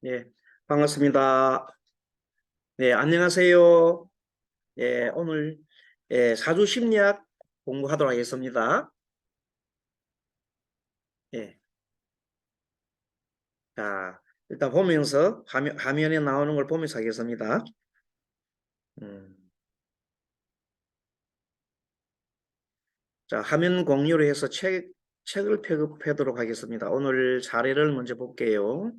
예, 반갑습니다. 네, 안녕하세요. 예, 오늘 사주 심리학 공부하도록 하겠습니다. 예, 자, 일단 보면서 화면에 나오는 걸 보면서 하겠습니다. 음, 자, 화면 공유를 해서 책을 펴도록 하겠습니다. 오늘 사례를 먼저 볼게요.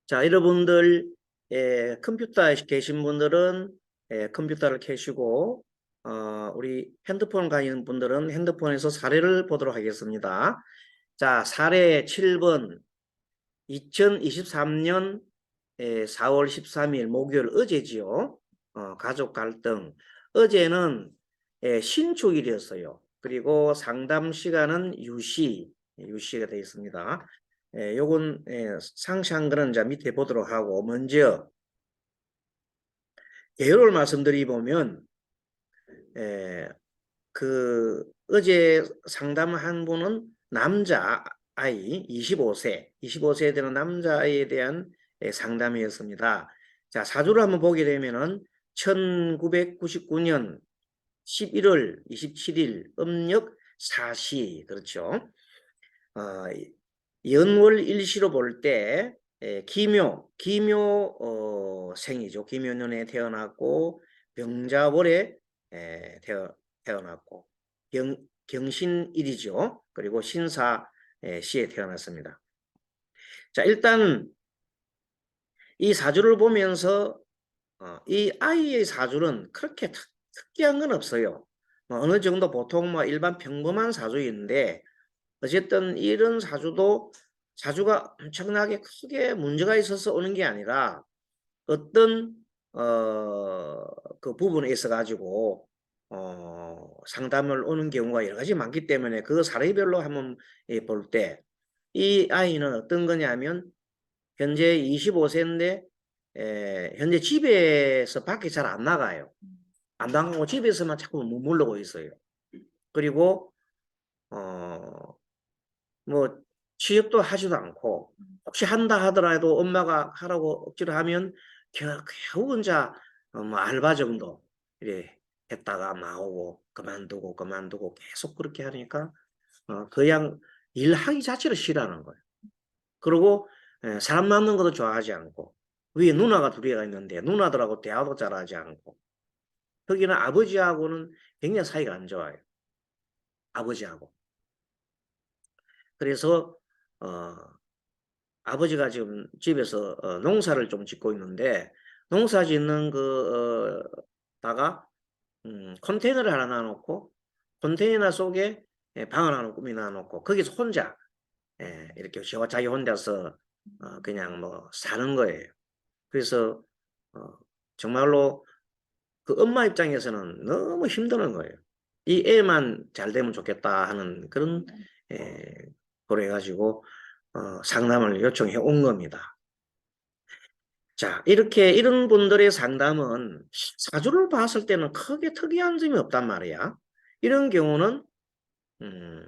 자, 여러분들 컴퓨터에 계신 분들은 컴퓨터를 켜시고 우리 핸드폰 가진 분들은 핸드폰에서 사례를 보도록 하겠습니다. 자, 사례 7번 2023년 4월 13일 목요일 어제지요. 가족 갈등. 어제는 신축일이었어요. 그리고 상담 시간은 유시가 되어 있습니다. 요건 상세한 거는 자 밑에 보도록 하고 먼저 개요를 말씀드리면 그 어제 상담한 분은 남자 아이 25세에 되는 남자아이에 대한 상담이었습니다. 자, 사주를 한번 보게 되면은 1999년 11월 27일 음력 4시 그렇죠. 연월 일시로 볼 때 기묘 생이죠. 기묘년에 태어났고 병자월에 태어났고 경신일이죠. 그리고 신사시에 태어났습니다. 자, 일단 이 사주를 보면서 이 아이의 사주는 그렇게 특이한 건 없어요. 어느 정도 보통 일반 평범한 사주인데 어쨌든 이런 사주가 엄청나게 크게 문제가 있어서 오는 게 아니라 어떤 그 부분에 있어 가지고 상담을 오는 경우가 여러 가지 많기 때문에 그 사례별로 한번 볼 때 이 아이는 어떤 거냐면 현재 25세인데 현재 집에서 밖에 잘 안 나가요. 안 나가고 집에서만 자꾸 머무르고 있어요. 그리고 뭐 취업도 하지도 않고 혹시 한다 하더라도 엄마가 하라고 억지로 하면 겨우 혼자 뭐 알바 정도 이래 했다가 나오고 그만두고 계속 그렇게 하니까 그냥 일하기 자체를 싫어하는 거예요. 그리고 사람 만나는 것도 좋아하지 않고 위에 누나가 둘이가 있는데 누나들하고 대화도 잘하지 않고 거기는 아버지하고는 굉장히 사이가 안 좋아요. 아버지하고. 그래서 어 아버지가 지금 집에서 농사를 좀 짓고 있는데 농사 짓는 다가 컨테이너를 하나 놔놓고 컨테이너 속에 방을 하나 꾸미놔 놓고 거기서 혼자 이렇게 자기 혼자서 그냥 뭐 사는 거예요. 그래서 어, 정말로 그 엄마 입장에서는 너무 힘드는 거예요. 이 애만 잘 되면 좋겠다 하는 그런 거로 해가지고 상담을 요청해 온 겁니다. 자, 이런 분들의 상담은 사주를 봤을 때는 크게 특이한 점이 없단 말이야. 이런 경우는 음,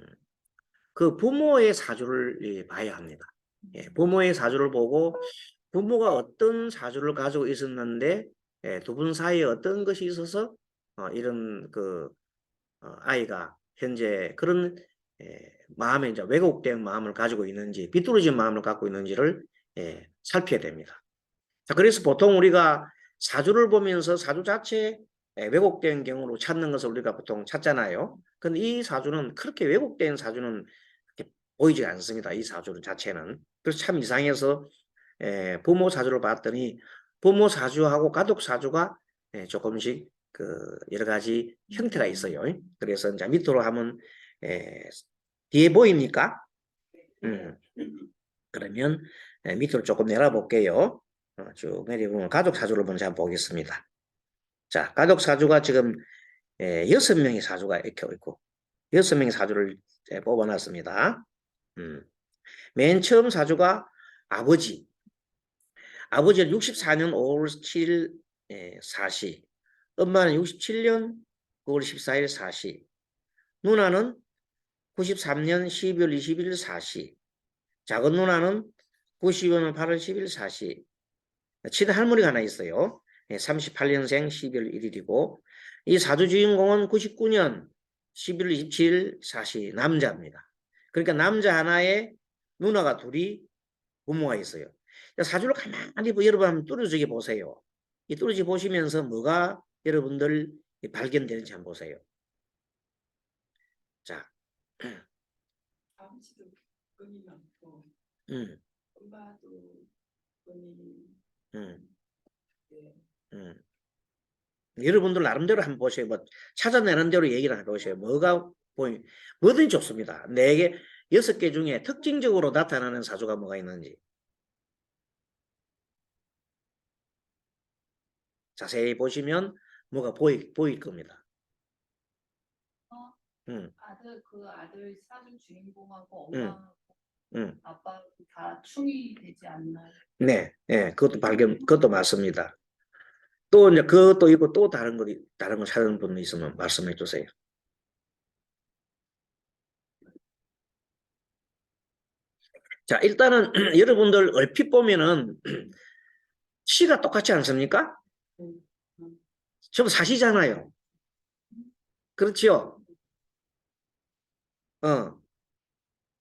그 부모의 사주를 봐야 합니다. 부모의 사주를 보고 부모가 어떤 사주를 가지고 있었는데 두 분 사이에 어떤 것이 있어서 이런 아이가 현재 그런 마음에 이제 왜곡된 마음을 가지고 있는지 비뚤어진 마음을 갖고 있는지를 살펴야 됩니다. 자, 그래서 보통 우리가 사주를 보면서 사주 자체에 왜곡된 경우로 찾는 것을 우리가 보통 찾잖아요. 근데 이 사주는 그렇게 왜곡된 사주는 그렇게 보이지 않습니다. 이 사주 자체는. 그래서 참 이상해서 부모 사주를 봤더니 부모 사주하고 가족 사주가 조금씩 여러 가지 형태가 있어요. 그래서 이제 밑으로 하면 뒤에 보입니까? 음, 그러면 밑으로 조금 내려볼게요. 쭉 내려보면 가족 사주를 먼저 한번 보겠습니다. 자, 가족 사주가 지금 6명의 사주가 이렇게 있고 6명의 사주를 뽑아놨습니다. 맨 처음 사주가 아버지. 아버지는 64년 5월 7일 사시. 엄마는 67년 9월 14일 사시. 누나는 93년 12월 20일 사시. 작은 누나는 92년 8월 10일 사시. 친한 할머니가 하나 있어요. 38년생 12월 1일이고 이 사주 주인공은 99년 11월 27일 사시 남자입니다. 그러니까 남자 하나에 누나가 둘이 부모가 있어요. 사주를 가만히 여러분 한번 뚫어지게 보세요. 이 뚫어지 보시면서 뭐가 여러분들 발견되는지 한번 보세요. 자, 아버지도 돈이 많고, 음, 엄마도 돈이, 음, 네. 여러분들 나름대로 한번 보세요. 뭐 찾아내는 대로 얘기를 한번 보세요. 뭐가 보이, 뭐든지 좋습니다. 4개, 6개 중에 특징적으로 나타나는 사주가 뭐가 있는지 자세히 보시면 뭐가 보일 겁니다. 아들 사준 주인공하고 음, 엄마하고 아빠하고 다 충이 되지 않나요? 네, 네, 그것도 맞습니다. 또 이제 그것도 있고 또 다른 거 찾는 분 있으면 말씀해 주세요. 자, 일단은 여러분들 얼핏 보면은 시가 똑같지 않습니까? 전부 사시잖아요. 그렇지요?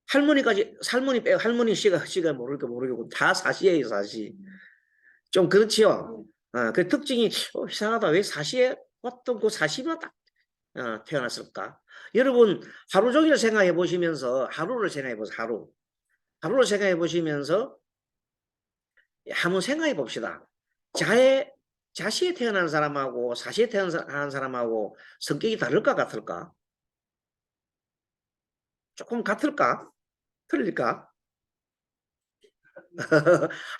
할머니 빼고 할머니 시가 모르겠고 다 사시예요, 사시. 좀 그렇지요? 그 특징이 이상하다. 왜 사시에 어떤 그 사시만 딱 태어났을까? 여러분 하루 종일 생각해 보시면서 하루를 생각해 보세요. 하루를 생각해 보시면서 한번 생각해 봅시다. 자시에 태어난 사람하고 사시에 태어난 사람하고 성격이 다를까 같을까? 조금 같을까? 틀릴까?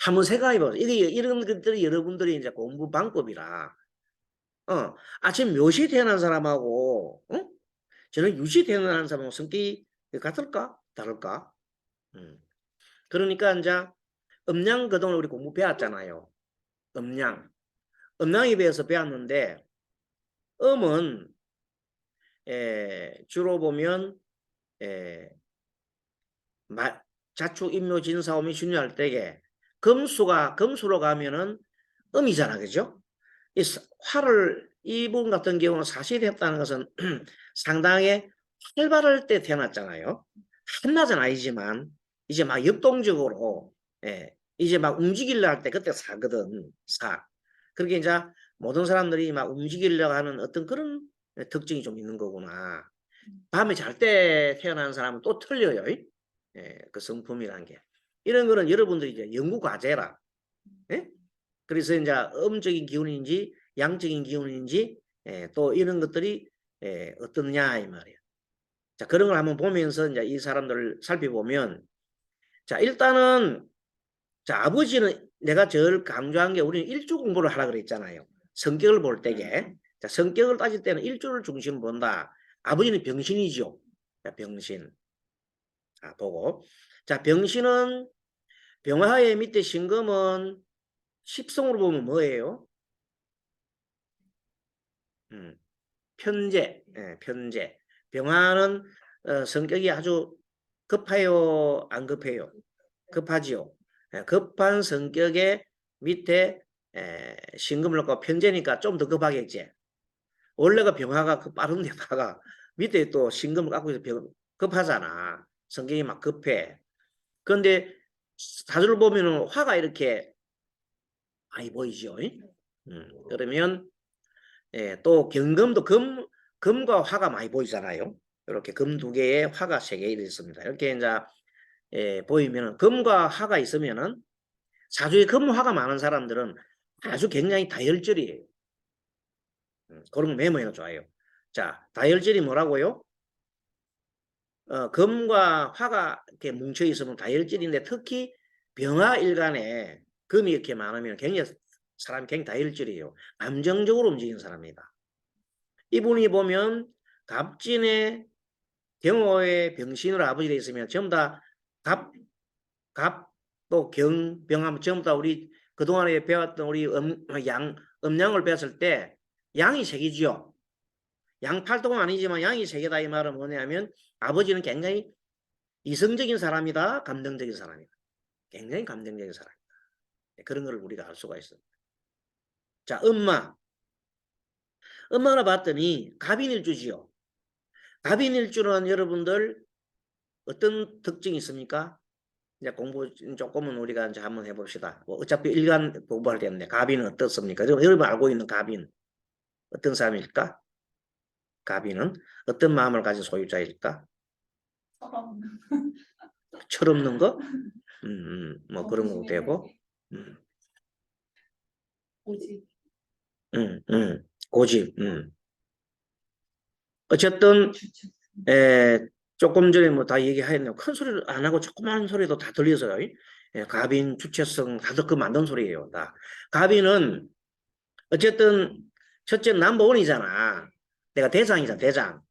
한번 생각해 보세요. 이런 것들이 여러분들이 이제 공부 방법이라. 아침 묘시 태어난 사람하고, 저는 유시 태어난 사람하고 성격이 같을까? 다를까? 그러니까 이제 음양 그동안 우리 공부 배웠잖아요. 음양. 음양에 대해서 배웠는데, 음은 주로 보면 자축, 인묘, 진사오미 중요할 때에 금수로 가면은 음이잖아, 그죠? 이분 같은 경우는 사실이 했다는 것은 상당히 활발할 때 태어났잖아요. 한낮은 아니지만 이제 막 역동적으로 이제 막 움직이려 할 때 그때 사거든. 그렇게 이제 모든 사람들이 막 움직이려고 하는 어떤 그런 특징이 좀 있는 거구나. 밤에 잘 때 태어난 사람은 또 틀려요. 그 성품이란 게. 이런 거는 여러분들이 이제 연구 과제라. 예? 그래서 이제 음적인 기운인지 양적인 기운인지 또 이런 것들이 어떻냐 이 말이에요. 자, 그런 걸 한번 보면서 이제 이 사람들을 살펴보면 자, 일단은 자, 아버지는 내가 제일 강조한 게 우리는 일주 공부를 하라 그랬잖아요. 성격을 볼 때에. 자, 성격을 따질 때는 일주를 중심 본다. 아버지는 병신이죠. 자, 병신. 자, 보고. 자, 병신은 병화의 밑에 신금은 십성으로 보면 뭐예요? 편재. 편재. 병화는 성격이 아주 급해요, 안 급해요? 급하지요. 급한 성격의 밑에 신금을 넣고 편재니까 좀 더 급하겠지. 원래가 병화가 빠른 데다가 밑에 또 신금을 갖고 있어 급하잖아. 성격이 막 급해. 그런데 사주를 보면은 화가 이렇게 많이 보이죠. 그러면 또 경금도 금과 화가 많이 보이잖아요. 이렇게 금 2개에 화가 3개 있습니다. 이렇게 이제 보이면은 금과 화가 있으면은 사주에 금화가 많은 사람들은 아주 굉장히 다혈질이에요. 그런 거 메모해놔 좋아요. 자, 다혈질이 뭐라고요? 금과 화가 이렇게 뭉쳐 있으면 다혈질인데 특히 병화 일간에 금이 이렇게 많으면 사람이 굉장히 다혈질이에요. 감정적으로 움직이는 사람입니다. 이분이 보면 갑진의 경호의 병신으로 아버지가 있으면 전부 다 또 병하면 전부 다 우리 그동안에 배웠던 우리 음양을 배웠을 때 양이 색이죠. 양팔도가 아니지만 양이 색이다 이 말은 뭐냐면 아버지는 굉장히 이성적인 사람이다, 감정적인 사람이다. 굉장히 감정적인 사람이다. 그런 걸 우리가 알 수가 있습니다. 자, 엄마를 봤더니 갑인일주지요. 갑인일주는 여러분들 어떤 특징이 있습니까? 이제 공부 조금은 우리가 이제 한번 해봅시다. 뭐 어차피 일간 공부할 텐데 갑인은 어떻습니까? 여러분 알고 있는 갑인 어떤 사람일까? 갑인은 어떤 마음을 가진 소유자일까? 서러운 철없는 거? 뭐 그런 것도 정신의 되고, 세계. 음, 오직 고집, 어쨌든 주축. 조금 전에 뭐 다 얘기하였네요. 큰 소리를 안 하고 조그마한 소리도 다 들려서요. 갑인, 주체성 다들 그 만든 소리예요. 다. 갑인은 어쨌든 첫째 넘버원이잖아. 내가 대장이잖아. 대장.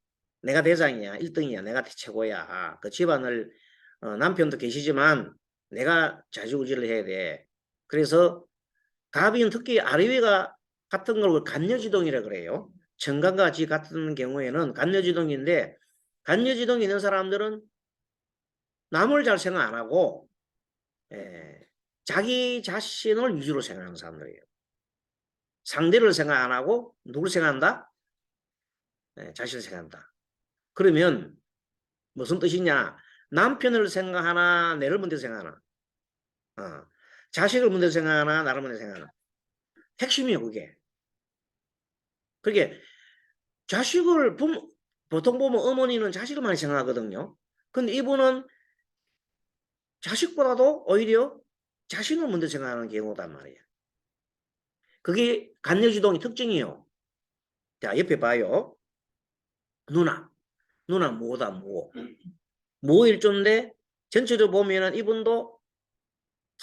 내가 대장이야. 1등이야. 내가 최고야. 그 집안을 남편도 계시지만 내가 좌지우지를 해야 돼. 그래서 갑인 특히 아래위가 같은 걸 간여지동이라 그래요. 정관과 지 같은 경우에는 간여지동인데 간여지동이 있는 사람들은 남을 잘 생각 안 하고 자기 자신을 위주로 생각하는 사람들이에요. 상대를 생각 안 하고 누굴 생각한다? 자신을 생각한다. 그러면 무슨 뜻이냐? 남편을 생각하나 내를 먼저 생각하나? 자식을 먼저 생각하나 나를 먼저 생각하나? 핵심이에요 그게. 그게 자식을 보통 보면 어머니는 자식을 많이 생각하거든요. 근데 이분은 자식보다도 오히려 자신을 먼저 생각하는 경우단 말이에요. 그게 간여지동의 특징이에요. 자, 옆에 봐요. 누나. 누나 뭐다, 뭐. 모일조인데 전체적으로 보면은 이분도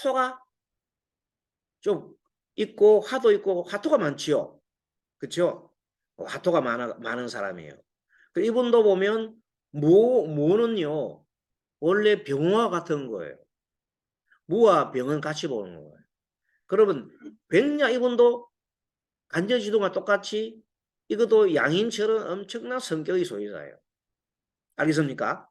토가 좀 있고 화도 있고 화토가 많지요. 그렇죠? 화토가 많은 사람이에요. 이분도 보면 모는요 원래 병화 같은 거예요. 무와 병은 같이 보는 거예요. 그러면 백냐 이분도 간접지동과 똑같이 이것도 양인처럼 엄청난 성격의 소유자예요. 알겠습니까?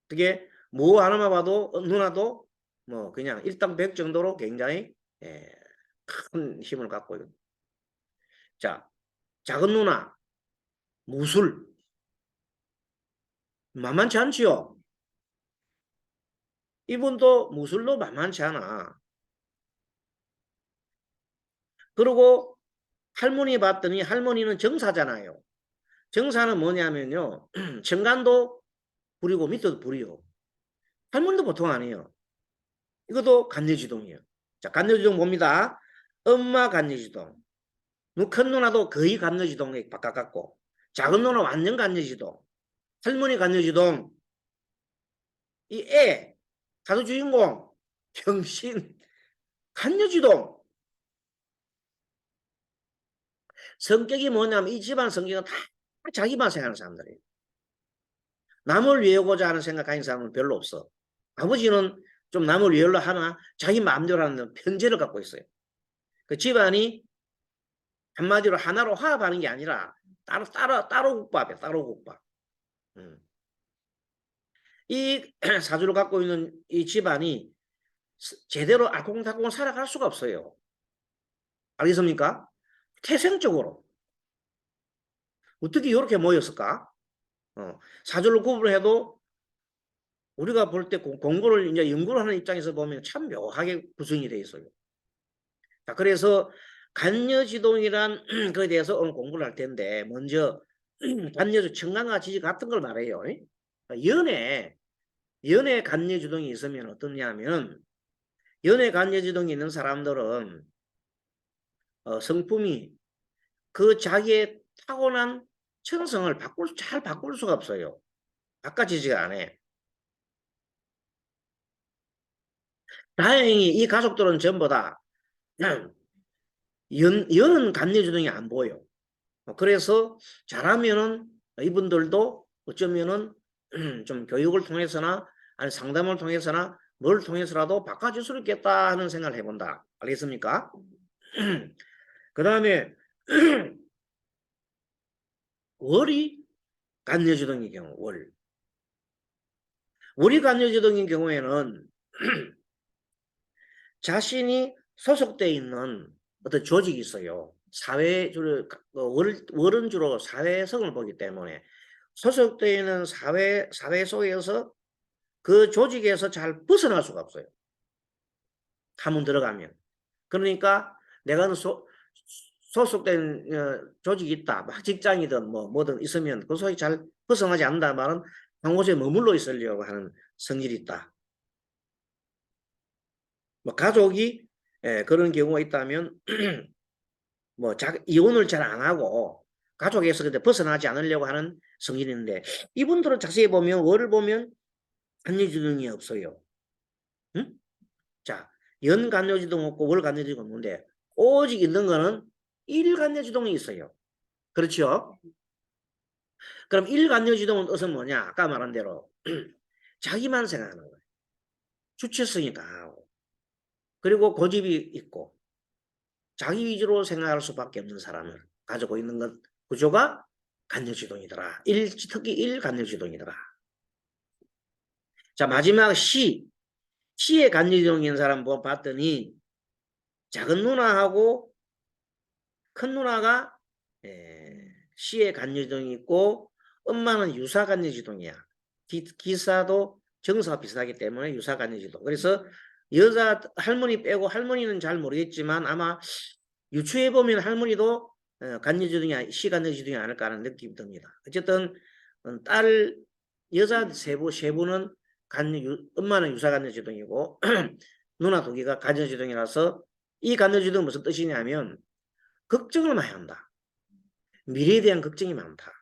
그게 뭐 하나만 봐도 누나도 뭐 그냥 일당백 정도로 굉장히 큰 힘을 갖고 있는. 자, 작은 누나 무술 만만치 않지요. 이분도 무술도 만만치 않아. 그리고 할머니 봤더니 할머니는 정사잖아요. 정사는 뭐냐면요. 정관도 부리고 밑에도 부리요. 할머니도 보통 아니에요. 이것도 간여지동이에요. 자, 간여지동 봅니다. 엄마 간여지동. 큰 누나도 거의 간여지동에 바꿔갖고 작은 누나 완전 간여지동. 할머니 간여지동. 이 애, 가수 주인공, 병신, 간여지동. 성격이 뭐냐면 이 집안 성격은 다 자기만 생각하는 사람들이에요. 남을 위하고자 하는 생각 가진 사람은 별로 없어. 아버지는 좀 남을 위하려 하나 자기 마음대로 하는 편제를 갖고 있어요. 그 집안이 한마디로 하나로 화합하는 게 아니라 따로 국밥이야. 따로 국밥. 이 사주를 갖고 있는 이 집안이 제대로 알콩달콩 살아갈 수가 없어요. 알겠습니까? 태생적으로. 어떻게 이렇게 모였을까? 사주를 구분해도 우리가 볼 때 공부를 이제 연구를 하는 입장에서 보면 참 묘하게 구성이 되어 있어요. 자, 그래서 간여지동이란 거에 대해서 오늘 공부를 할 텐데 먼저 간여주 청강과 지지 같은 걸 말해요. 연애 간여지동이 있으면 어떠냐면 연애 간여지동이 있는 사람들은 성품이 그 자기의 타고난 천성을 잘 바꿀 수가 없어요. 바꿔지지가 않아요. 다행히 이 가족들은 전부 다 연은 간여주동이 안 보여. 그래서 잘하면은 이분들도 어쩌면은 좀 교육을 통해서나 아니 상담을 통해서나 뭘 통해서라도 바꿔줄 수 있겠다 하는 생각을 해본다. 알겠습니까? 그 다음에 월이 간여주동의 경우 월. 월간여지동인 경우에는 자신이 소속돼 있는 어떤 조직이 있어요. 월은 주로 사회성을 보기 때문에 소속되어 있는 사회 속에서 그 조직에서 잘 벗어날 수가 없어요. 한번 들어가면. 그러니까 내가 소속된 조직이 있다. 막 직장이든 뭐든 있으면 그 속에 잘 벗어나지 않는다 말은 한 곳에 머물러 있으려고 하는 성질이 있다. 뭐 가족이 그런 경우가 있다면 이혼을 잘 안 하고 가족에서 근데 벗어나지 않으려고 하는 성질이 있는데 이분들은 자세히 보면 월을 보면 간여지동이 없어요. 응? 자, 연간여지동 없고 월간여지동 없는데 오직 있는 거는 일간여지동이 있어요. 그렇죠? 그럼 일간여지동은 뜻은 뭐냐? 아까 말한 대로 자기만 생각하는 거예요. 주체성이 강하고 그리고 고집이 있고 자기 위주로 생각할 수밖에 없는 사람을 가지고 있는 것 구조가 간여지동이더라. 특히 일간여지동이더라. 자, 마지막 시의 간여지동인 사람 봤더니 작은 누나하고 큰 누나가 시의 간여지동이 있고 엄마는 유사 간여지동이야. 기사도 정사가 비슷하기 때문에 유사 간여지동. 그래서 여자 할머니 빼고 할머니는 잘 모르겠지만 아마 유추해 보면 할머니도 간여지동이 시 간여지동이 아닐까 하는 느낌이 듭니다. 어쨌든 여자 세부는 엄마는 유사 간여지동이고 누나 두 개가 간여지동이라서 이 간여지동은 무슨 뜻이냐면 걱정을 많이 한다. 미래에 대한 걱정이 많다.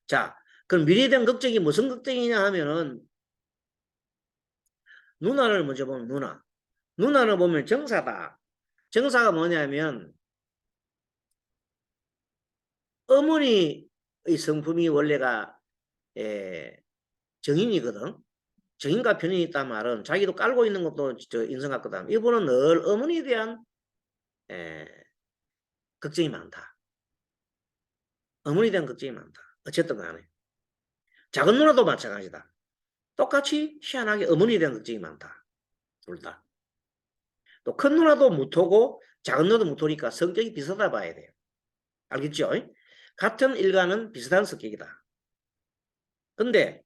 자, 그럼 미래에 대한 걱정이 무슨 걱정이냐 하면은 누나를 먼저 보면 누나를 보면 정사다. 정사가 뭐냐면 어머니의 성품이 원래가 정인이거든. 정인과 편인이 있단 말은 자기도 깔고 있는 것도 인성 같거든. 이분은 늘 어머니에 대한 걱정이 많다. 어머니에 대한 걱정이 많다. 어쨌든 간에. 작은 누나도 마찬가지다. 똑같이 희한하게 어머니에 대한 걱정이 많다. 둘 다. 또 큰 누나도 무토고 작은 누나도 무토니까 성격이 비슷하다 봐야 돼요. 알겠죠? 같은 일가는 비슷한 성격이다. 근데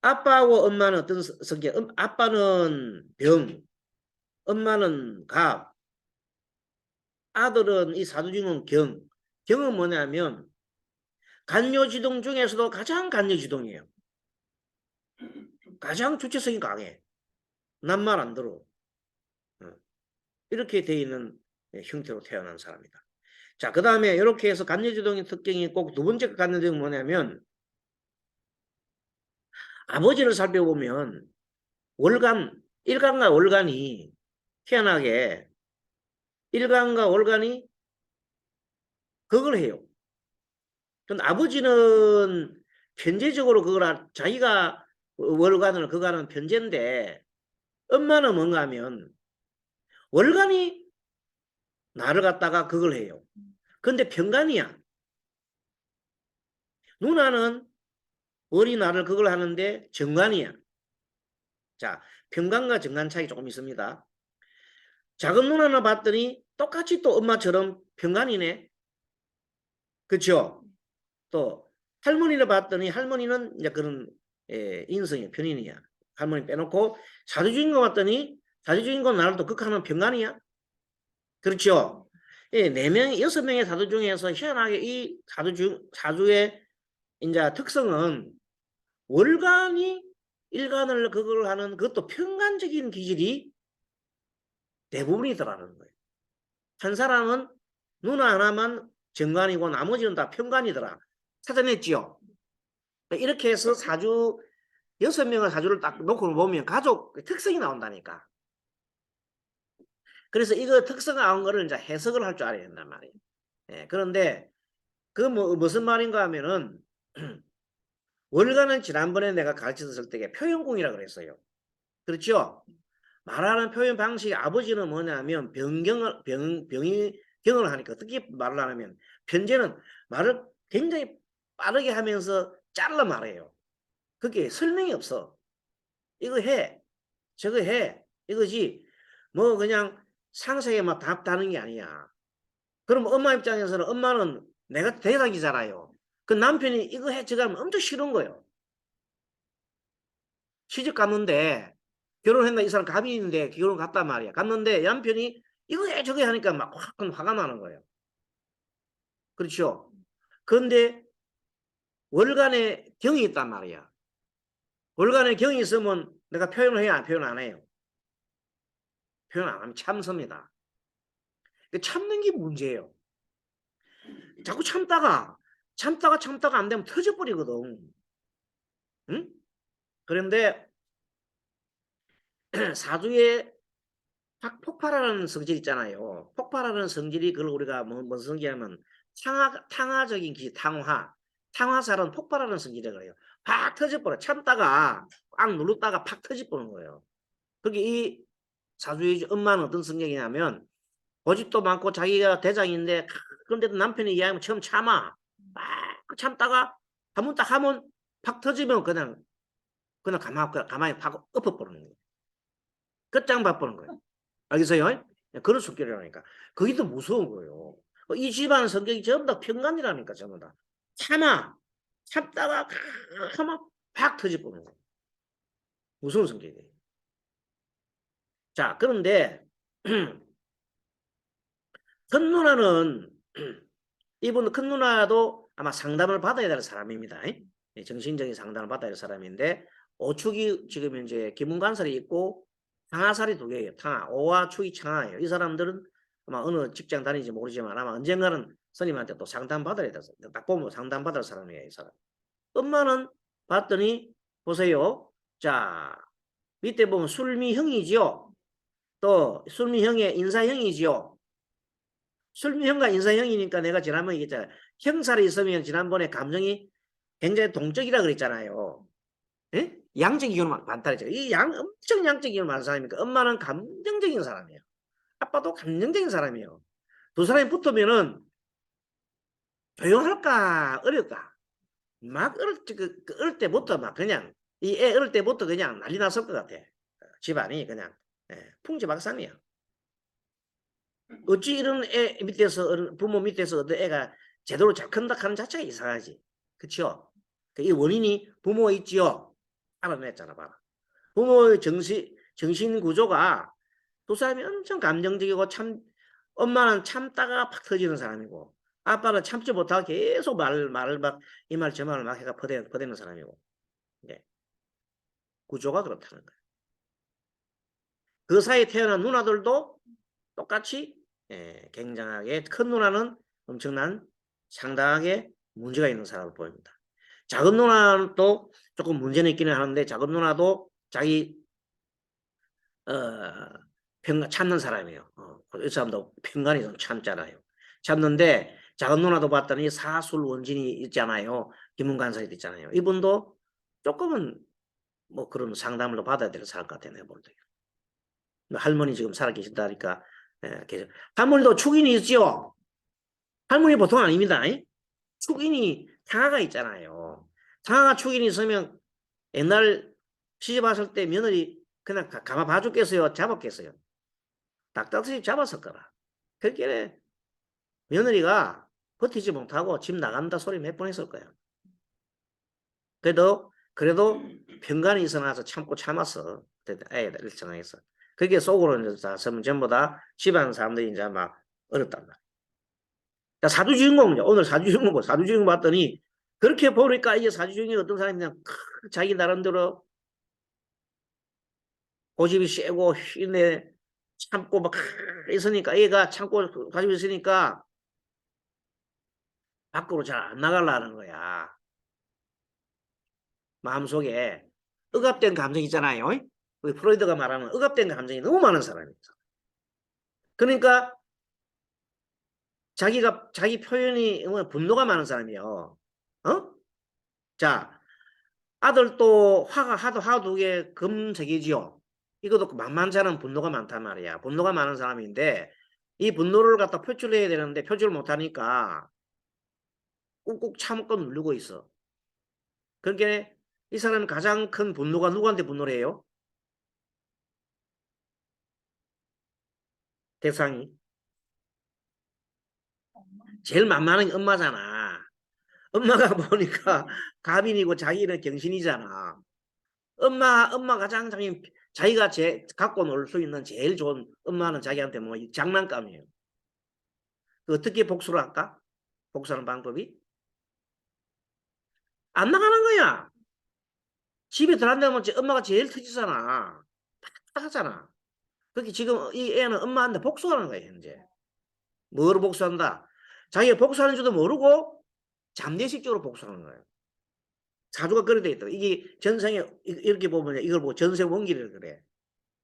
아빠하고 엄마는 어떤 성격? 아빠는 병, 엄마는 갑, 아들은 이 사두주는 경. 경은 뭐냐면 간요지동 중에서도 가장 간요지동이에요. 가장 주체성이 강해. 난 말 안 들어. 이렇게 돼 있는 형태로 태어난 사람이다. 자, 그 다음에 이렇게 해서 간여지동의 특징이 꼭 두 번째 간여지동은 뭐냐면 아버지를 살펴보면 일간과 월간이 희한하게 일간과 월간이 그걸 해요. 근데 아버지는 편제적으로 자기가 월간을 그거 하는 편제인데 엄마는 뭔가 하면 월간이 나를 갖다가 그걸 해요. 근데 편간이야. 누나는 월이 나를 그걸 하는데 정간이야. 자, 편간과 정간 차이 조금 있습니다. 작은 누나는 봤더니 똑같이 또 엄마처럼 편간이네. 그렇죠? 또 할머니를 봤더니 할머니는 이제 그런 인성이 편인이야. 할머니 빼놓고 사주주인공 봤더니 사주주인공 나를 또 극하는 편간이야. 그렇죠? 예, 4명, 6명의 사주 중에서 희한하게 이 사주의 이제 특성은 월간이 일간을 그걸 하는 그것도 편간적인 기질이 대부분이더라는 거예요. 한 사람은 누나 하나만 정관이고 나머지는 다 편관이더라. 찾아냈지요. 이렇게 해서 6명의 사주를 딱 놓고 보면 가족 특성이 나온다니까. 그래서 이거 특성 나온 거를 이제 해석을 할 줄 알아야 된단 말이에요. 그런데 무슨 말인가 하면은 월간은 지난번에 내가 가르쳤을 때 표현공이라고 그랬어요. 그렇죠? 말하는 표현 방식이 아버지는 뭐냐면 병이 경을 하니까 어떻게 말을 하냐면 편제는 말을 굉장히 빠르게 하면서 잘라 말해요. 그게 설명이 없어. 이거 해, 저거 해, 이거지. 뭐 그냥 상세하게 막 답 다는 게 아니야. 그럼 엄마 입장에서는 엄마는 내가 대상이잖아요. 그 남편이 이거 해, 저거 하면 엄청 싫은 거예요. 시집 갔는데 결혼했나 이 사람 감이 있는데 결혼 갔단 말이야. 갔는데 남편이 이거 해, 저거 해 하니까 막 확 화가 나는 거예요. 그렇죠? 그런데 월간에 경이 있단 말이야. 월간에 경이 있으면 내가 표현을 해야 표현 안 해요. 표현 안 하면 참습니다. 참는 게 문제예요. 자꾸 참다가 안 되면 터져버리거든. 응? 그런데 사주에 폭발하는 성질 있잖아요. 폭발하는 성질이 그걸 우리가 뭔 성질이냐면 탕화적인 기 탕화살은 폭발하는 성질이라고 해요. 팍 터져버려. 참다가 꽉 누르다가 팍 터져버리는 거예요. 그게 이 사주의 엄마는 어떤 성격이냐면 고집도 많고 자기가 대장인데 그런데도 남편이 이야기하면 처음 참아. 막 참다가 한 번 딱 하면 팍 터지면 그냥 가만히 팍 엎어버리는 거예요. 끝장 봐버리는 거예요. 알겠어요? 그런 성격이라니까. 그게 더 무서운 거예요. 이 집안 성격이 전부 다 평간이라니까, 전부 다. 참다가 가만 팍 터져버리는 거예요. 무서운 성격이에요. 자, 그런데 큰 누나는 이분 큰 누나도 아마 상담을 받아야 될 사람입니다. 정신적인 상담을 받아야 될 사람인데 오축이 지금 이제 기문관살이 있고 상하살이 두 개예요. 오와 축이 창하예요. 이 사람들은 아마 어느 직장 다니는지 모르지만 아마 언젠가는 스님한테 또 상담 받아야 돼서 딱 보면 상담 받을 사람이에요. 이 사람. 엄마는 봤더니 보세요. 자, 밑에 보면 술미형이지요. 또 술미형의 인사형이지요. 술미형과 인사형이니까 내가 지난번에 얘기했잖아요. 형살이 있으면 지난번에 감정이 굉장히 동적이라 그랬잖아요. 예? 양적 이유는 많다 그랬죠. 엄청 양적 이유는 많은 사람이니까 엄마는 감정적인 사람이에요. 아빠도 감정적인 사람이에요. 두 사람이 붙으면은 조용할까 어릴까 막 어릴 때부터 막 그냥 이 애 어릴 때부터 그냥 난리 났을 것 같아. 집안이 그냥 풍지박산이야. 어찌 이런 애 밑에서 부모 밑에서 어떤 애가 제대로 잘 큰다 하는 자체가 이상하지. 그렇죠? 이 원인이 부모에 있지요. 알아냈잖아 봐라. 부모의 정신 구조가 두 사람이 엄청 감정적이고 엄마는 참다가 팍 터지는 사람이고 아빠는 참지 못하고 계속 말을 막 이 말 저 말을 막 해가 퍼대는 사람이고. 네. 구조가 그렇다는 거예요. 그 사이에 태어난 누나들도 똑같이 굉장하게 큰 누나는 엄청난 상당하게 문제가 있는 사람을 보입니다. 작은 누나는 또 조금 문제는 있기는 하는데 작은 누나도 자기 참는 사람이에요. 이 사람도 평간이 좀 참잖아요. 참는데 작은 누나도 봤더니 사술 원진이 있잖아요. 김문관사에도 있잖아요. 이분도 조금은 뭐 그런 상담을 받아야 될 사람 같아요. 내가 볼 때. 할머니 지금 살아계신다니까 계속. 할머니도 축인이 있죠. 할머니 보통 아닙니다. 축인이 상하가 있잖아요. 상하가 축인이 있으면 옛날 시집 왔을 때 며느리 그냥 가만 봐줬겠어요? 잡았겠어요? 딱딱히 잡았을 거라. 그렇게 며느리가 버티지 못하고 집 나간다 소리 몇 번 했을 거야. 그래도 평간이 있어 나서 참고 참았어. 애들 일정해서. 그게 속으로 이제 전부 다 집안 사람들이 이제 막 어렵단 말이야. 사주 주인공이죠. 오늘 사주 주인공 사주 주인공 봤더니 그렇게 보니까 이게 사주 주인공이 어떤 사람이 그냥 자기 나름대로 고집이 세고 힘내 참고 막 있으니까 얘가 참고 가지고 있으니까 밖으로 잘 안 나가려는 거야. 마음속에 억압된 감정 있잖아요. 우리 프로이드가 말하는 억압된 감정이 너무 많은 사람이죠. 그러니까 자기 표현이 분노가 많은 사람이요. 자, 아들도 화가 하도 게 금색이지요. 이것도 만만치 않은 분노가 많단 말이야. 분노가 많은 사람인데 이 분노를 갖다 표출해야 되는데 표출을 못하니까 꾹꾹 참고 누르고 있어. 그러니까 이 사람은 가장 큰 분노가 누구한테 분노를 해요? 대상이. 제일 만만한 게 엄마잖아. 엄마가 보니까 가빈이고 자기는 경신이잖아. 엄마 가장 자기가 갖고 놀 수 있는 제일 좋은 엄마는 자기한테 뭐 장난감이에요. 어떻게 복수를 할까? 복수하는 방법이? 안 나가는 거야. 집에 들어간다면 엄마가 제일 터지잖아. 다 하잖아. 그렇게 지금 이 애는 엄마한테 복수하는 거야, 현재. 뭐로 복수한다? 자기가 복수하는 줄도 모르고 잠재식적으로 복수하는 거예요. 사주가 그렇게 돼 있다. 이게 전생에 이렇게 보면 이걸 보고 전생 원기를 그래.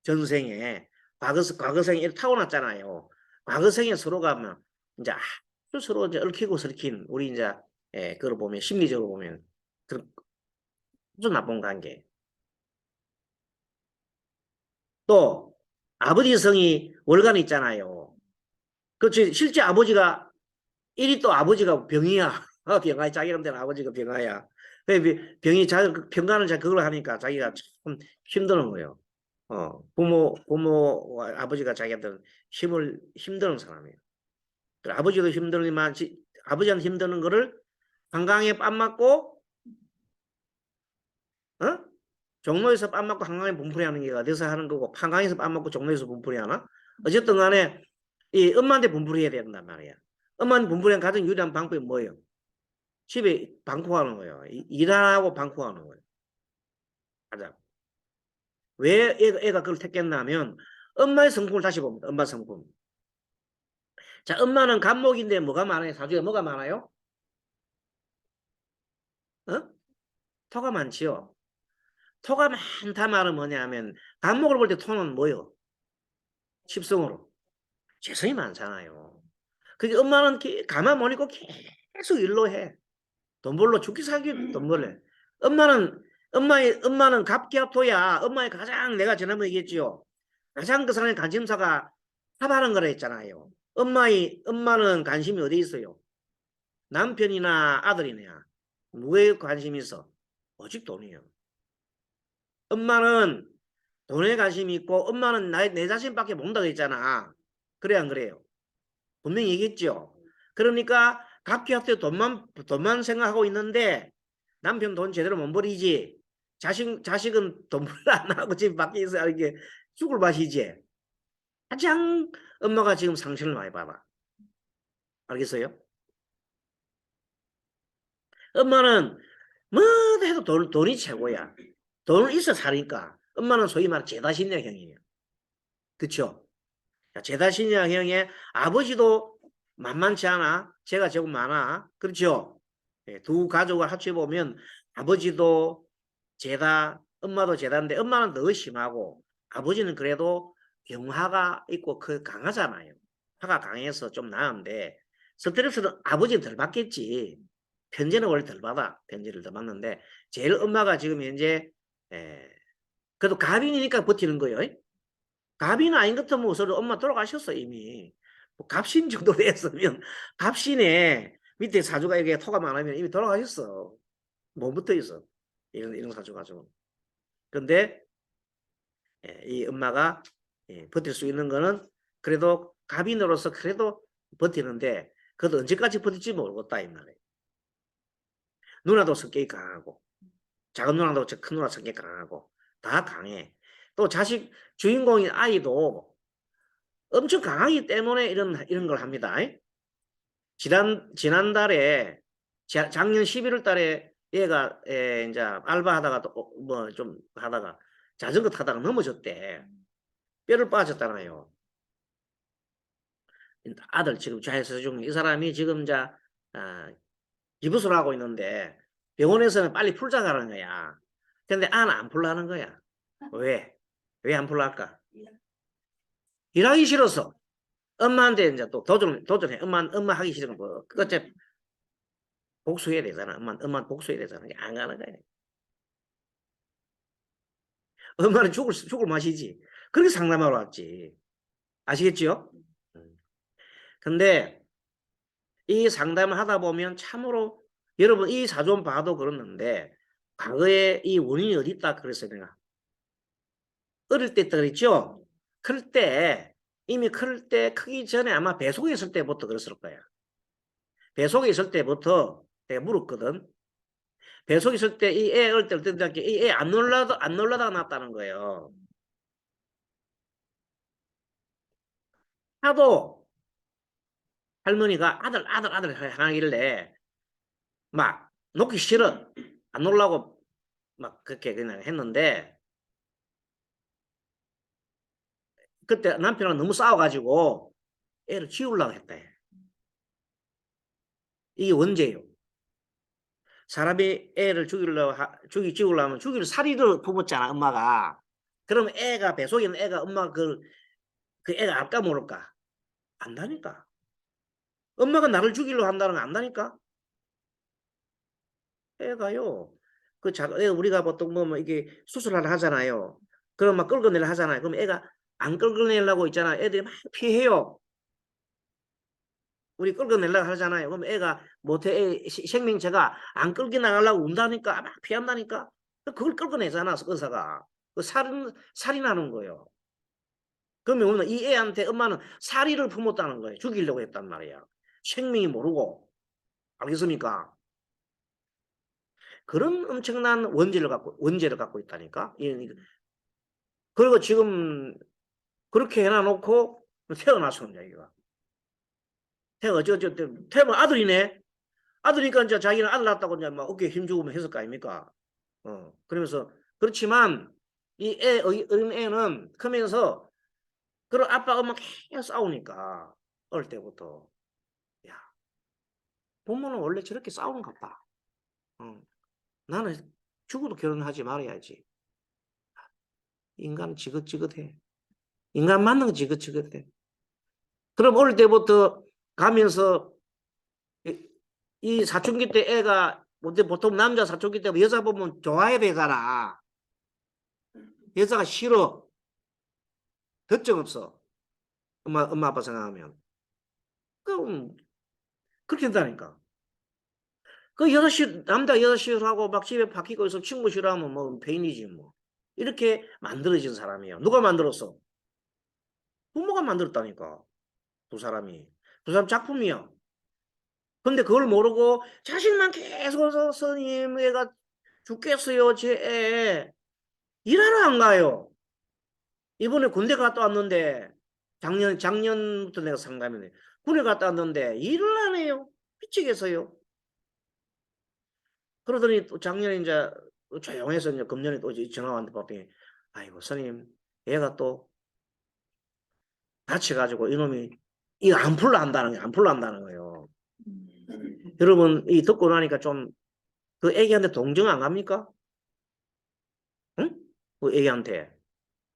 전생에 과거생에 이렇게 타고났잖아요. 과거생에 서로가 뭐 이제 아주 서로 이제 얽히고 설킨 우리 이제 그걸 보면 심리적으로 보면 그런 아주 나쁜 관계. 또 아버지 성이 월간에 있잖아요. 그렇지 실제 아버지가 일이 또 아버지가 병이야. 병아 자기한테는 아버지가 병아야. 병이 평간을 잘 그걸 하니까 자기가 참 힘드는 거예요. 부모와 아버지가 자기한테는 힘드는 사람이에요. 아버지도 힘들지만 아버지한테 힘드는 거를 한강에 뺨 맞고 어? 종로에서 뺨 맞고 한강에 분풀이 하는 게 어디서 하는 거고 한강에서 뺨 맞고 종로에서 분풀이 하나? 어쨌든 간에 이 엄마한테 분풀이 해야 된단 말이야. 엄마한테 분풀이 하는 가장 유리한 방법이 뭐예요? 집에 방콕하는 거예요. 일 안 하고 방콕하는 거예요. 가장. 왜 애가 그걸 택했냐면 엄마의 성품을 다시 봅니다. 엄마 성품. 자, 엄마는 간목인데 뭐가 많아요? 사주에 뭐가 많아요? 어? 토가 많지요. 토가 많다 말은 뭐냐면 간목을 볼 때 토는 뭐요? 십성으로. 재성이 많잖아요. 그게 엄마는 가만 못 있고 계속 일로 해. 돈 벌러 죽기 살기 돈 벌래. 엄마는 갑기합토야. 엄마의 가장 내가 지난번에 얘기했지요. 가장 그 사람의 관심사가 합하는 거라 했잖아요. 엄마는 관심이 어디 있어요? 남편이나 아들이냐? 누구에 관심이 있어? 오직 돈이에요. 엄마는 돈에 관심이 있고 엄마는 내 자신밖에 모른다고 했잖아. 그래 안 그래요? 분명히 얘기했죠. 그러니까 갑기합토 돈만 생각하고 있는데 남편 돈 제대로 못 버리지. 자식은 돈 벌어 안 하고 집 밖에 있어 이렇게 죽을 맛이지. 가장 엄마가 지금 상처를 많이 받아. 알겠어요? 엄마는 뭐 해도 돈이 최고야. 돈을 있어 사니까. 엄마는 소위 말해 제다신녀형이에요. 그쵸? 제다신녀형의 아버지도 만만치 않아. 제가 조금 많아. 그렇죠? 두 가족을 합쳐보면 아버지도 제다, 엄마도 제다인데 엄마는 더 심하고 아버지는 그래도 경화가 있고 강하잖아요. 화가 강해서 좀 나은데 스트레스는 아버지는 덜 받겠지. 편제는 원래 덜 받아. 편제를 더 받는데 제일 엄마가 지금 현재 그래도 갑인이니까 버티는 거예요. 갑인 아닌 것 같으면 서로 엄마 돌아가셨어 이미. 뭐 갑신 정도 됐으면 갑신에 밑에 사주가 이게 토가 많으면 이미 돌아가셨어. 못 붙어 있어. 이런 사주 가지고. 근데 이 엄마가 버틸 수 있는 거는 그래도 갑인으로서 그래도 버티는데 그것도 언제까지 버틸지 모르겠다 이 말이에요. 누나도 성격이 강하고 작은 누나도 큰 누나 성격이 강하고 다 강해. 또 자식 주인공인 아이도 엄청 강하기 때문에 이런 걸 합니다. 지난달에 작년 11월 달에 얘가 이제 알바하다가 뭐 좀 하다가 자전거 타다가 넘어졌대. 뼈를 빠졌잖아요. 아들 지금 자해서 중 이 사람이 지금 이제 기부술 하고 있는데 병원에서는 빨리 풀자 가는 거야. 근데 안 풀라는 거야. 왜? 왜 안 풀랄까? 일하기 싫어서. 엄마한테 이제 또 도전해. 엄마 하기 싫은 거. 뭐, 그것째 복수해야 되잖아. 엄마 복수해야 되잖아. 안 가는 거야. 엄마는 죽을 맛이지. 그렇게 상담하러 왔지. 아시겠지요? 근데 이 상담을 하다 보면 참으로 여러분 이 사전 봐도 그렇는데 과거에 이 원인이 어디 있다 그랬어요 내가. 어릴 때 그랬죠. 클 때 이미 클 때 크기 전에 아마 배속에 있을 때부터 그랬을 거야. 배속에 있을 때부터 내가 물었거든. 배속에 있을 때 이 애 어릴 때 어떻게 이 애 안 놀라다가 났다는 거예요. 하도 할머니가 아들 하길래 막 놓기 싫어. 안 놀라고 막 그렇게 그냥 했는데 그때 남편이랑 너무 싸워가지고 애를 지우려고 했다. 이게 원죄예요. 사람이 애를 지우려면 죽일 사리를 품었잖아, 엄마가. 그럼 애가, 배속에 있는 애가 엄마 그 애가 알까 모를까? 안다니까. 엄마가 나를 죽이려고 한다는 거 안다니까? 애가요. 우리가 보통 뭐 이게 수술하려 하잖아요. 그럼 막 끌어내려 하잖아요. 그럼 애가 안 끌어내려고 있잖아. 애들이 막 피해요. 우리 끌어내려고 하잖아요. 그럼 애가 모태 생명체가 안 끌고 나가려고 운다니까 막 피한다니까. 그걸 끌어내잖아 의사가. 그 살인하는 거예요. 그러면 이 애한테 엄마는 사리를 품었다는 거예요. 죽이려고 했단 말이야. 생명이 모르고. 알겠습니까? 그런 엄청난 원죄를 갖고 있다니까. 그리고 지금 그렇게 해놔놓고 태어났습니다, 이거. 태어난 아들이네. 아들이니까 이제 자기는 아들 낳았다고 이제 막 어깨에 힘주고 했을 거 아닙니까? 그러면서 그렇지만 이 어린 애는 크면서 그런 아빠 엄마 계속 싸우니까 어릴 때부터 야 부모는 원래 저렇게 싸우는 것 같다. 나는 죽어도 결혼하지 말아야지. 인간은 지긋지긋해. 인간 맞는 거 지긋지긋해. 그럼 어릴 때부터 가면서 이 사춘기 때 애가 보통 남자 사춘기 때 여자 보면 좋아야 되잖아. 여자가 싫어. 걱정 없어. 엄마 아빠 생각하면. 그럼 그렇게 된다니까. 남자 여자 싫어하고 막 집에 바뀌고 있어 친구 싫어하면 뭐 페인이지 뭐. 이렇게 만들어진 사람이야. 누가 만들었어? 부모가 만들었다니까. 두 사람이. 두 사람 작품이야. 근데 그걸 모르고 자식만 계속 해서 선생님 애가 죽겠어요. 제 애. 일하러 안 가요. 이번에 군대 갔다 왔는데 작년부터 내가 상담이네. 군에 갔다 왔는데 일을 안 해요. 미치겠어요. 그러더니 또 작년에 이제 조용해서 이제 금년에 또 전화 왔는데 봤더니 아이고 선생님 얘가 또 다쳐가지고 이놈이 이거 안 풀란다는 거예요. 여러분 이 듣고 나니까 좀 그 애기한테 동정 안 갑니까? 응? 그 애기한테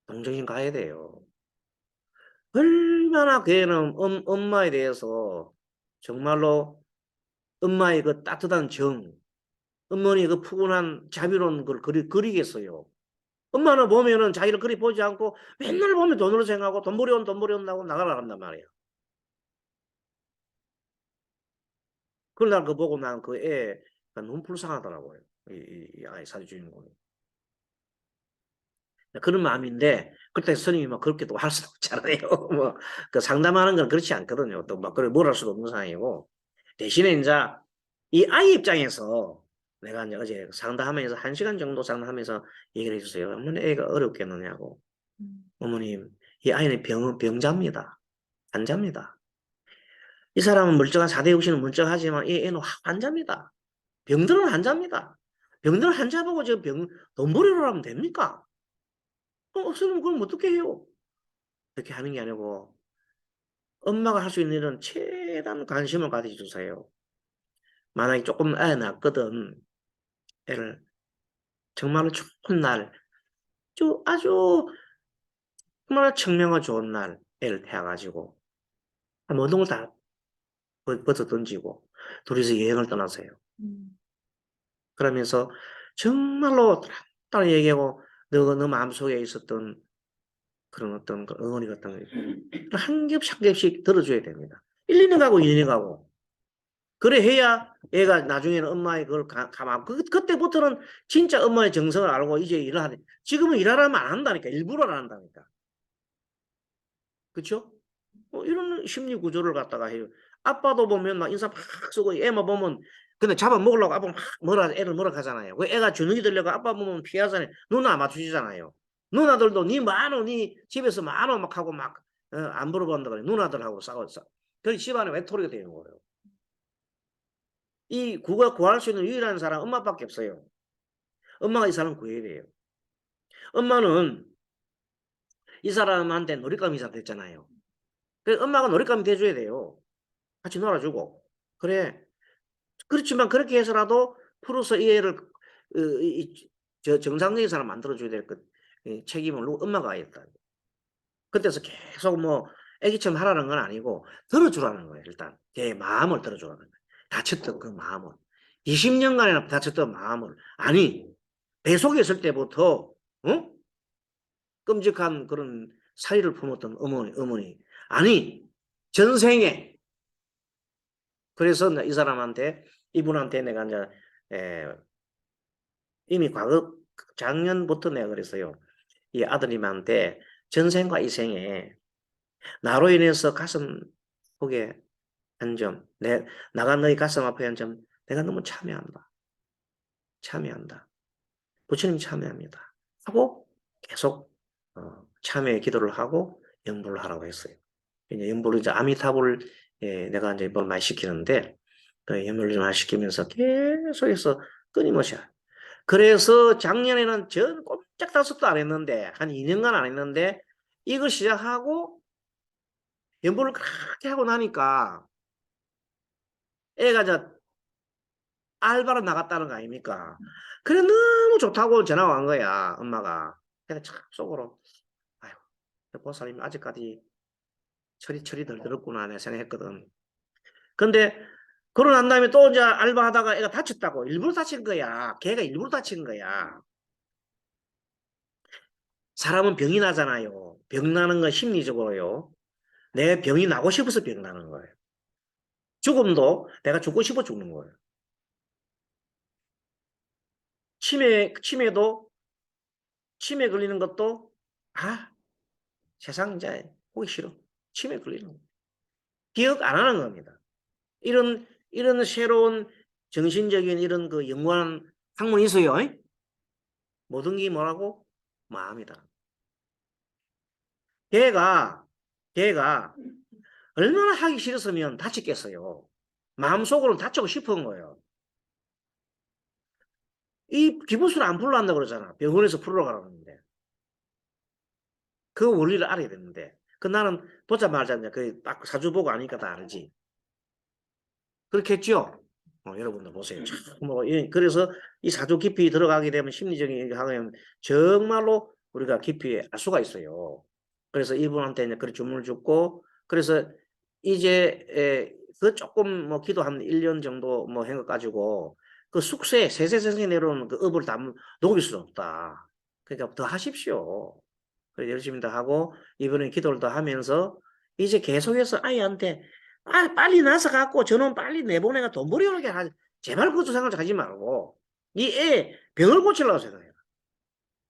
동정심 가야 돼요. 얼마나 걔는 엄마에 대해서 정말로 엄마의 그 따뜻한 정, 어머니의 그 푸근한 자비로운 걸 그리겠어요. 엄마는 보면은 자기를 그리 보지 않고 맨날 보면 돈으로 생각하고 돈 벌이 온다고 나가라 한단 말이에요. 그날 그 보고 난 그 애가 너무 불쌍하더라고요. 이 아이 사주 주인공이. 그런 마음인데 그때 스님이 막 그렇게 또 할 수도 없잖아요. 뭐 그 상담하는 건 그렇지 않거든요. 또 막 그래 뭘 할 수도 없는 상황이고 대신에 이제 이 아이 입장에서 내가 이제 어제 상담하면서 1시간 정도 상담하면서 얘기를 해주세요. 어머니 애가 어렵겠느냐고. 어머님 이 아이는 병자입니다. 환자입니다. 이 사람은 멀쩡한 4대 육신은 멀쩡하지만 이 애는 환자입니다. 병들은 환자입니다. 병들은 환자 보고 돈 벌이로 하면 됩니까? 없으면 그럼 어떻게 해요? 그렇게 하는 게 아니고 엄마가 할 수 있는 일은 최대한 관심을 가져주세요. 만약에 조금 애 낳거든 애를 정말로 좋은 날 아주 정말 청명한 좋은 날 애를 태워가지고 모든 걸 다 벗어 던지고 둘이서 여행을 떠나세요. 그러면서 정말로 따로 얘기하고 너 마음속에 있었던 그런 어떤 그 응어리 같은 거 한 겹씩 한 겹씩 들어줘야 됩니다. 1, 2년 가고 2년 가고 그래 해야 애가 나중에는 엄마의 그걸 감하고 그때부터는 진짜 엄마의 정성을 알고 이제 일을 하네. 지금은 일하라면 안 한다니까. 일부러 안 한다니까. 그렇죠? 이런 심리 구조를 갖다가 해요. 아빠도 보면 막 인사 막 쓰고 애만 보면 근데 잡아먹으려고 아빠 막 애를 뭐라 하잖아요. 그 애가 주눅이 들려고 아빠 보면 피하잖아요. 누나 맞추시잖아요. 누나들도 니 집에서 많어 막 하고 막 안 물어본다 그래. 누나들하고 싸워. 그 집안에 외톨이가 되는 거예요. 이 구할 수 있는 유일한 사람 엄마밖에 없어요. 엄마가 이 사람 구해야 돼요. 엄마는 이 사람한테 놀잇감이 됐잖아요. 그래서 엄마가 놀잇감이 돼줘야 돼요. 같이 놀아주고. 그래. 그렇지만 그렇게 해서라도 풀어서 이 애를 정상적인 사람 만들어줘야 될 책임을 엄마가 했다. 그때서 계속 뭐 애기처럼 하라는 건 아니고 들어주라는 거예요. 일단 걔 마음을 들어주라는 거예요. 다쳤던 그 마음을 20년간이나 다쳤던 마음을 아니 배 속에 있을 때부터 끔찍한 그런 사리를 품었던 어머니 아니 전생에 그래서 이 사람한테 이분한테 내가 이제 이미 과거 작년부터 내가 그랬어요. 이 아드님한테 전생과 이 생에 나로 인해서 가슴 속에 한 점, 나가 너희 가슴 아파에 한 점, 내가 너무 참여한다. 참여한다. 부처님 참여합니다. 하고 계속 참여의 기도를 하고 연불을 하라고 했어요. 이제 연불을 이제 아미타불 내가 이제 뭘 많이 시키는데 그 연불을 좀 많이 시키면서 계속해서 끊임없이 그래서 작년에는 전 꼼짝 다섯도 안 했는데 한 2년간 안 했는데 이거 시작하고 연보를 그렇게 하고 나니까 애가 저 알바로 나갔다는 거 아닙니까? 그래 너무 좋다고 전화가 온 거야 엄마가. 내가 참 속으로 아유 보살님 아직까지 철이 덜 들었구나 내가 생각했거든. 근데 그러고 난 다음에 또 이제 알바하다가 애가 다쳤다고 일부러 다친 거야. 걔가 일부러 다친 거야. 사람은 병이 나잖아요. 병 나는 건 심리적으로요. 내 병이 나고 싶어서 병 나는 거예요. 죽음도 내가 죽고 싶어 죽는 거예요. 치매 걸리는 것도 세상 이제 보기 싫어. 치매 걸리는 거. 기억 안 하는 겁니다. 이런 새로운 정신적인 이런 그 연구하는 학문이 있어요. 모든 게 뭐라고? 마음이다. 걔가 얼마나 하기 싫었으면 다쳤겠어요. 마음속으로는 다치고 싶은 거예요. 이 기부스를 안 풀러 한다 그러잖아. 병원에서 풀러 가라는데. 그 원리를 알아야 되는데. 나는 보자 말자 딱 사주 보고 아니까 다 알지. 그렇겠죠? 여러분들 보세요. 그래서 이 사주 깊이 들어가게 되면 심리적인 얘기 하면 정말로 우리가 깊이 알 수가 있어요. 그래서 이분한테 이제 그런 주문을 줬고, 그래서 이제 그 조금 뭐 기도 한 1년 정도 뭐 한 것 가지고 그 숙세, 세세세세 내려오는 그 업을 다 녹일 수는 없다. 그러니까 더 하십시오. 그래 열심히 더 하고 이번에 기도를 더 하면서 이제 계속해서 아이한테 빨리 나서 갖고 저놈 빨리 내보내가 돈 벌이오게 하지. 제발 그것도 생각하지 말고 이 애 병을 고치려고 생각해요.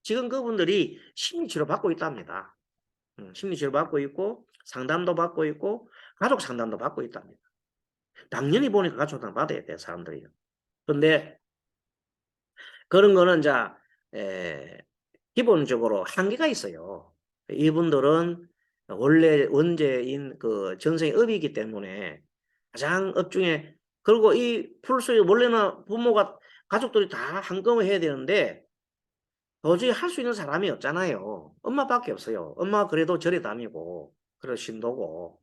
지금 그분들이 심리치료 받고 있답니다. 심리치료 받고 있고 상담도 받고 있고 가족 상담도 받고 있답니다. 당연히 보니까 가족 상담 받아야 돼 사람들이. 근데 그런 거는 이제 기본적으로 한계가 있어요. 이분들은 원래 원죄인 그 전생의 업이기 때문에 가장 업 중에 그리고 이 풀수에 원래는 부모가 가족들이 다 한꺼번에 해야 되는데 도저히 할 수 있는 사람이 없잖아요. 엄마밖에 없어요. 엄마가 그래도 절에 다니고 그리고 신도고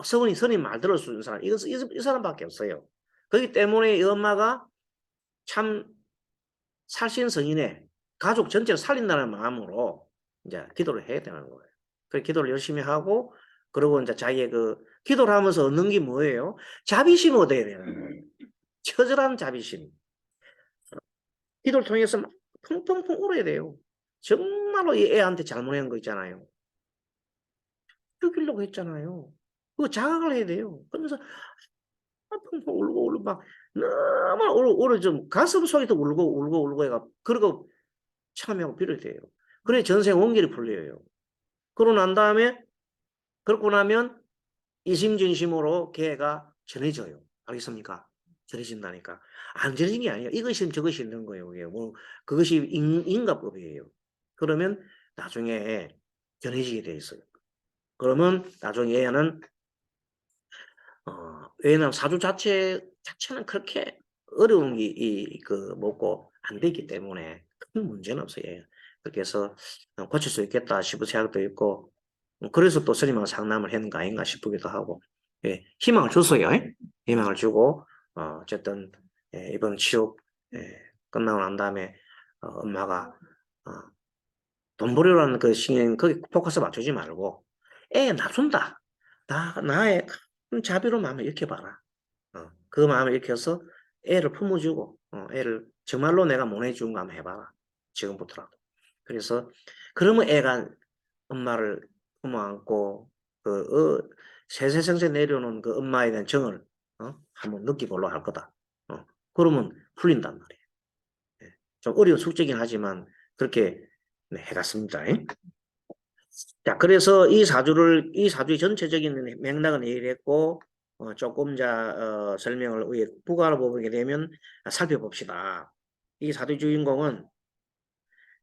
스님 말 들을 수 있는 사람 이 사람밖에 없어요. 그렇기 때문에 이 엄마가 참 살신성인의 가족 전체를 살린다는 마음으로 이제 기도를 해야 되는 거예요. 그 기도를 열심히 하고 그리고 이제 자기의 그 기도를 하면서 얻는 게 뭐예요? 자비심 얻어야 되는 거예요. 처절한 자비심. 기도를 통해서 막 펑펑펑 울어야 돼요. 정말로 이 애한테 잘못한 거 있잖아요. 죽이려고 했잖아요. 그거 자각을 해야 돼요. 그러면서 펑펑 울고 막 너무 울어 좀 가슴 속에도 울고 해가 그러고 참여하고 비롯돼요. 그래 전생 원결이 풀려요. 그러고 난 다음에 그렇고 나면 이심전심으로 걔가 전해져요. 알겠습니까? 전해진다니까. 안 전해진 게 아니에요. 이것이 저것이 있는 거예요. 뭐 그것이 인과법이에요. 그러면 나중에 전해지게 돼 있어요. 그러면 나중에 얘는 왜냐면 사주 자체는 그렇게 어려운 게 뭐고 안 되기 때문에 큰 문제는 없어요. 그렇게 해서 고칠 수 있겠다 싶은 생각도 있고 그래서 또 스님하고 상담을 했는 거 아닌가 싶기도 하고 예, 희망을 줬어요. 희망을 주고 어쨌든 이번 치욕 끝나고 난 다음에 엄마가 어, 돈 벌이라는 그 신경 거기 포커스 맞추지 말고 애 놔준다. 나의 큰 자비로 마음을 익혀봐라. 그 마음을 익혀서 애를 품어주고 애를 정말로 내가 못해준 거 한번 해봐라. 지금부터라도. 그래서 그러면 애가 엄마를 품어안고 세세성세 내려오는 그 엄마에 대한 정을 한번 느끼보려 할 거다. 그러면 풀린단 말이에요. 예. 좀 어려운 숙제긴 하지만 그렇게 네, 해갔습니다. 자, 그래서 이 사주의 전체적인 맥락은 이랬고, 조금 설명을 위해 부가로 보게 되면 살펴봅시다. 이 사주 주인공은,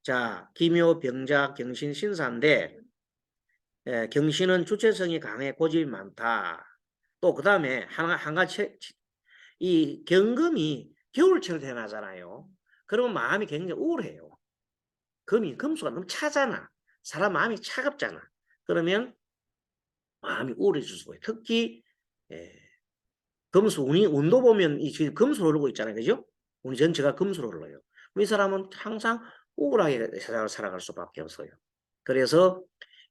자, 기묘, 병자, 경신, 신사인데, 경신은 주체성이 강해 고집이 많다. 또 그 다음에 한 가지, 이 경금이 겨울철 태어나잖아요. 그러면 마음이 굉장히 우울해요. 금수가 너무 차잖아. 사람 마음이 차갑잖아. 그러면 마음이 우울해질 수가 있어요. 특히 예, 금수 운도 보면 이 지금 금수로 흐르고 있잖아요. 그죠? 운이 전체가 금수로 흘러요. 이 사람은 항상 우울하게 세상을 살아갈 수밖에 없어요. 그래서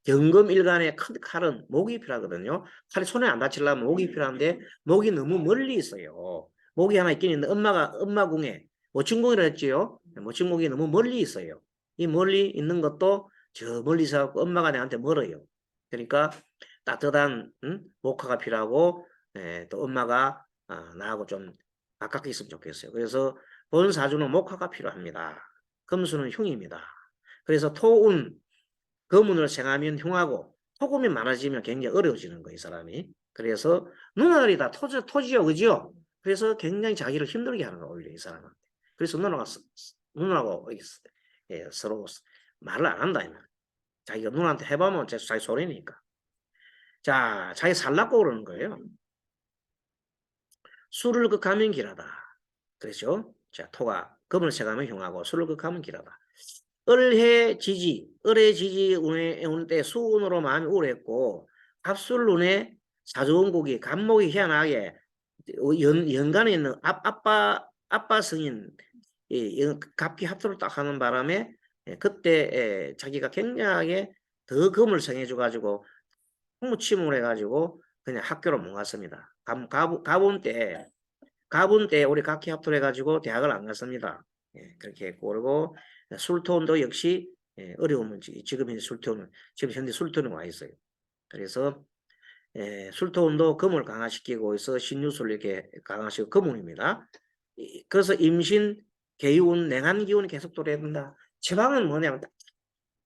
경금일간의 큰 칼은 목이 필요하거든요. 칼이 손에 안 다치려면 목이 필요한데 목이 너무 멀리 있어요. 목이 하나 있긴 있는데 엄마 궁에 모친궁이라 했지요. 모친궁이 너무 멀리 있어요. 이 멀리 있는 것도 저 멀리서 엄마가 내한테 멀어요. 그러니까 따뜻한 목화가 필요하고 또 엄마가 나하고 좀 가깝게 있으면 좋겠어요. 그래서 본 사주는 목화가 필요합니다. 금수는 흉입니다. 그래서 토운 금운을 생하면 흉하고 토금이 많아지면 굉장히 어려워지는 거예요. 이 사람이. 그래서 누나들이 다 토지요. 그죠? 그래서 굉장히 자기를 힘들게 하는 거예요. 오히려 이 사람한테. 그래서 누나하고 서로 말을 안 한다. 자기가 누나한테 해보면 자기 소리니까. 자, 자기 살라고 그러는 거예요. 술을 극하면 길하다. 그렇죠? 자, 토가 금을 세가면 흉하고 술을 극하면 길하다. 을해 지지 운에 때 수운으로 마음이 우울했고 갑술운에 사주원국이 갑목이 희한하게 연간에 있는 아빠 승인 갑기 합토를 딱 하는 바람에 그때 자기가 굉장하게 더 금을 성해줘 가지고 무침을 해가지고 그냥 학교로 못 갔습니다. 가본 때 우리 각기 합토를 해가지고 대학을 안 갔습니다. 그렇게 했고 그리고 술토운도 역시 어려우면 지금 현재 술토는 지금 현재 술토는 와 있어요. 그래서 술토운도 금을 강화시키고 있어 신유술 이렇게 강화시키고 금운입니다. 그래서 임신 개유운 냉한 기운이 계속 도래한다. 지방은 뭐냐면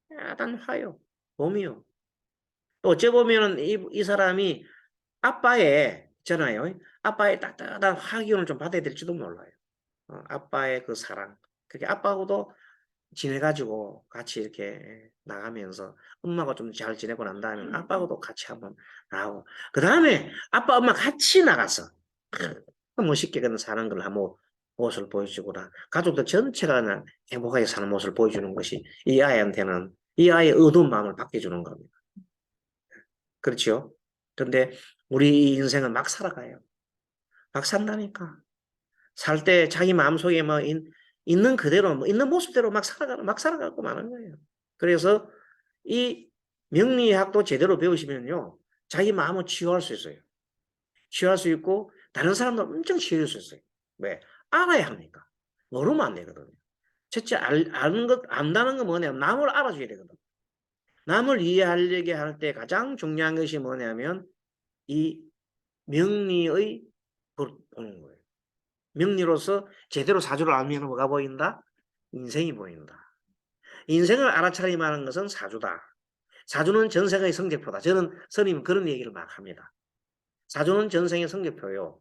따뜻한 화요, 봄이요. 또 어째 보면은 이 사람이 아빠의 있잖아요. 아빠의 따뜻한 화기운을 좀 받아야 될지도 몰라요. 아빠의 그 사랑. 그렇게 아빠하고도 지내가지고 같이 이렇게 나가면서 엄마가 좀 잘 지내고 난 다음에 아빠하고도 같이 한번 나가고 그 다음에 아빠 엄마 같이 나가서 멋있게 그런 사는 걸 한번 모습을 보여주거나 가족들 전체가 그냥 행복하게 사는 모습을 보여주는 것이 이 아이한테는 이 아이의 어두운 마음을 바뀌어주는 겁니다. 그렇죠? 그런데 우리 인생은 막 살아가요. 막 산다니까. 살 때 자기 마음속에 뭐 있는 그대로 뭐 있는 모습대로 막 살아가고 마는 거예요. 그래서 이 명리학도 제대로 배우시면요. 자기 마음을 치유할 수 있어요. 치유할 수 있고 다른 사람도 엄청 치유할 수 있어요. 왜? 알아야 하니까. 모르면 안 되거든요. 첫째 안다는 건 뭐냐면 남을 알아줘야 되거든. 남을 이해하려게 할 때 가장 중요한 것이 뭐냐면 이 명리의 보는 거예요. 명리로서 제대로 사주를 알면 뭐가 보인다? 인생이 보인다. 인생을 알아차림하는 것은 사주다. 사주는 전생의 성적표다. 저는 스님 그런 얘기를 막 합니다. 사주는 전생의 성적표요.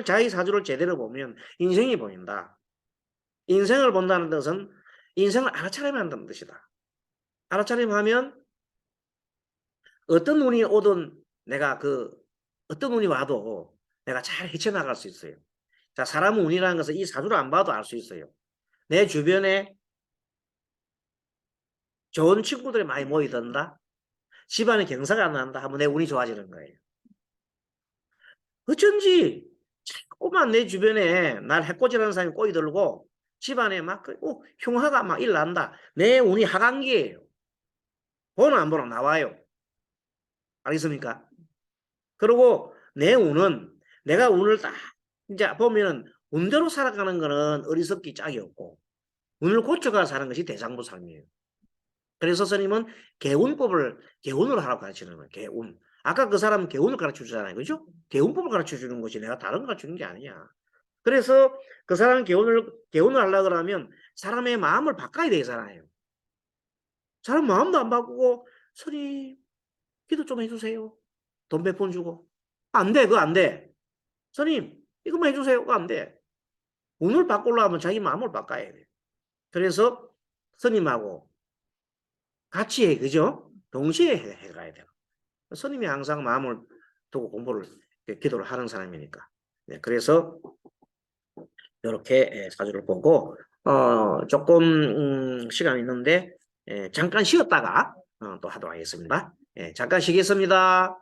자기 사주를 제대로 보면 인생이 보인다. 인생을 본다는 뜻은 인생을 알아차림한다는 뜻이다. 알아차림하면 어떤 운이 오든 내가 어떤 운이 와도 내가 잘 헤쳐나갈 수 있어요. 자, 사람 운이라는 것은 이 사주를 안 봐도 알 수 있어요. 내 주변에 좋은 친구들이 많이 모이든다. 집안에 경사가 안 난다 하면 내 운이 좋아지는 거예요. 어쩐지 자꾸만 내 주변에 날 해코지라는 사람이 꼬이들고 집안에 막 흉화가 막 일난다. 내 운이 하강기예요. 보나 안 보나 나와요. 알겠습니까? 그리고 내 운은 내가 운을 딱 이제 보면은 운대로 살아가는 거는 어리석기 짝이 없고 운을 고쳐가 사는 것이 대장부상이에요. 그래서 스님은 개운을 하라고 가르치는 거예요. 개운. 아까 그 사람은 개운을 가르쳐 주잖아요. 그죠? 개운법을 가르쳐 주는 것이 내가 다른 거 가르쳐 주는 게 아니야. 그래서 그 사람 개운을 하려고 그러면 사람의 마음을 바꿔야 되잖아요. 사람 마음도 안 바꾸고 스님 기도 좀 해주세요. 돈 100번 주고. 안 돼. 그거 안 돼. 스님 이것만 해주세요. 그거 안 돼. 운을 바꾸려면 자기 마음을 바꿔야 돼. 그래서 스님하고 같이 해. 그죠? 동시에 해가야 돼요. 스님이 항상 마음을 두고 기도를 하는 사람이니까. 네, 그래서 이렇게 사주를 보고 조금 시간이 있는데 잠깐 쉬었다가 또 하도록 하겠습니다. 잠깐 쉬겠습니다.